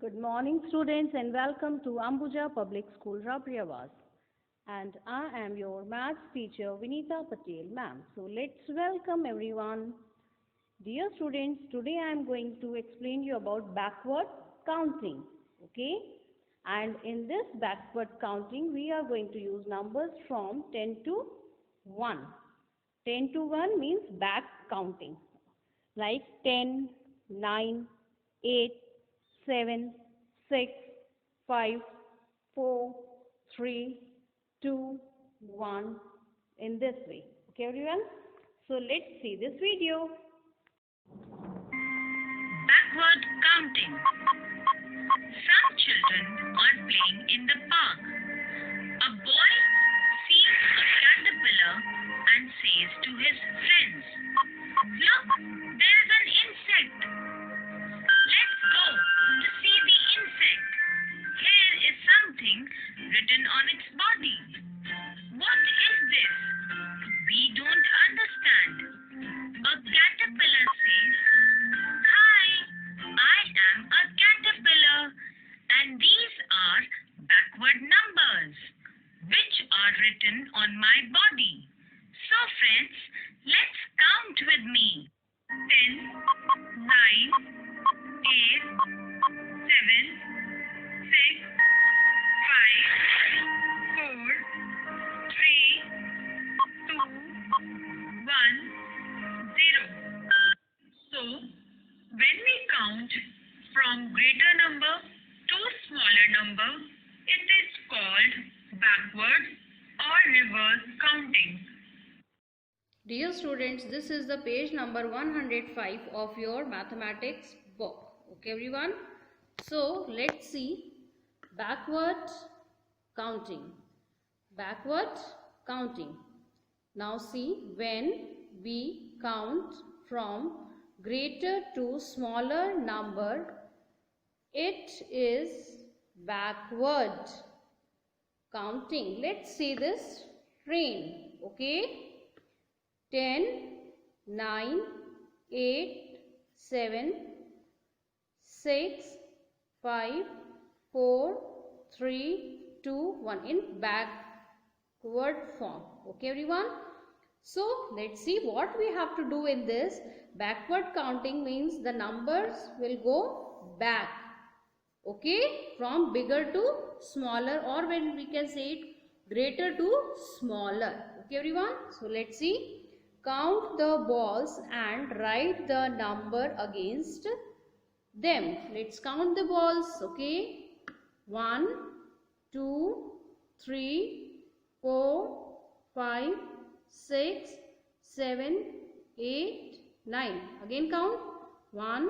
Good morning, students, and welcome to Ambuja Public School, Rabriawaz. And I am your maths teacher, Vinita Patel, ma'am. So let's welcome everyone. Dear students, today I am going to explain you about backward counting. Okay? And in this backward counting, we are going to use numbers from 10 to 1. 10 to 1 means back counting. Like 10, 9, 8, 7, 6, 5, 4, 3, 2, 1 in this way. Okay everyone? So let's see this video. Backward counting. Some children are playing in the park. A boy sees a caterpillar and says to his friends, "Look, there is an insect. Let's go to see the insect. Here is something written on its body. What is this? We don't understand." A caterpillar says, "Hi, I am a caterpillar, and these are backward numbers, which are written on my body. So friends, let's count with me. 10, 9, 8, 7, 6, 5, 4, 3, 2, 1, 0. So, when we count from greater number to smaller number, it is called backward or reverse counting. Dear students, this is the page number 105 of your mathematics book. Okay everyone? So let's see backward counting. Backward counting. Now see, when we count from greater to smaller number, it is backward counting. Let's see this train. Okay? 10, 9, 8, 7, 6, 5, 4, 3, 2, 1 in backward form. Okay everyone? So let's see what we have to do in this. Backward counting means the numbers will go back. Okay? From bigger to smaller, or when we can say it greater to smaller. Okay everyone? So let's see. Count the balls and write the number against them. Let's count the balls. Okay? 1, 2, 3, 4, 5, 6, 7, 8, 9. Again count. 1,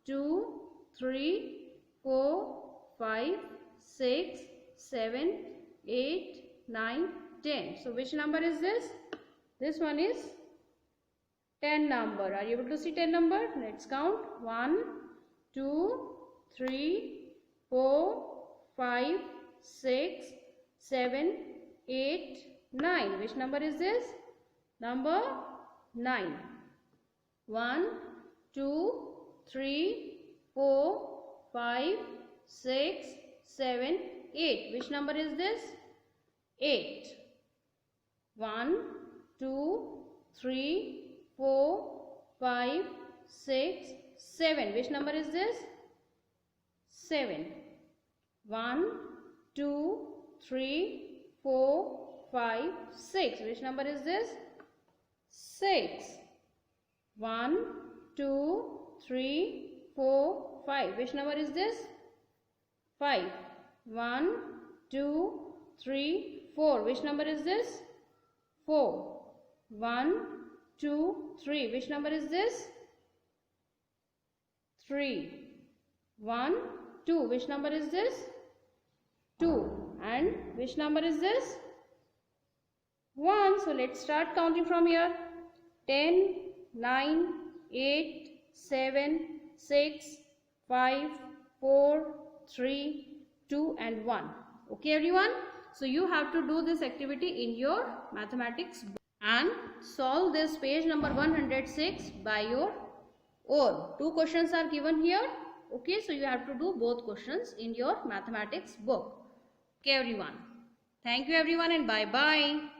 2, 3, 4, 5, 6, 7, 8, 9, 10. So which number is this? This one is 10 number. Are you able to see 10 number? Let's count. 1, 2, 3, 4, 5, 6, 7, 8, 9. Which number is this? Number 9. 1, 2, 3, 4, 5, 6, 7, 8. Which number is this? 8. 1, 2, 3, 4, 5, 6, 7. Which number is this? 7. 1, 2, 3, 4, 5, 6. Which number is this? 6. 1, 2, 3, 4, 5. Which number is this? 5. 1, 2, 3, 4. Which number is this? 4. 1, 2, 3. Which number is this? 3. 1, 2. Which number is this? 2. And which number is this? 1. So let's start counting from here. 10, 9, 8, 7, 6, 5, 4, 3, 2 and 1. Okay everyone? So you have to do this activity in your mathematics book and solve this page number 106 by your own. Two questions are given here. Okay, so you have to do both questions in your mathematics book. Okay everyone. Thank you everyone and bye bye.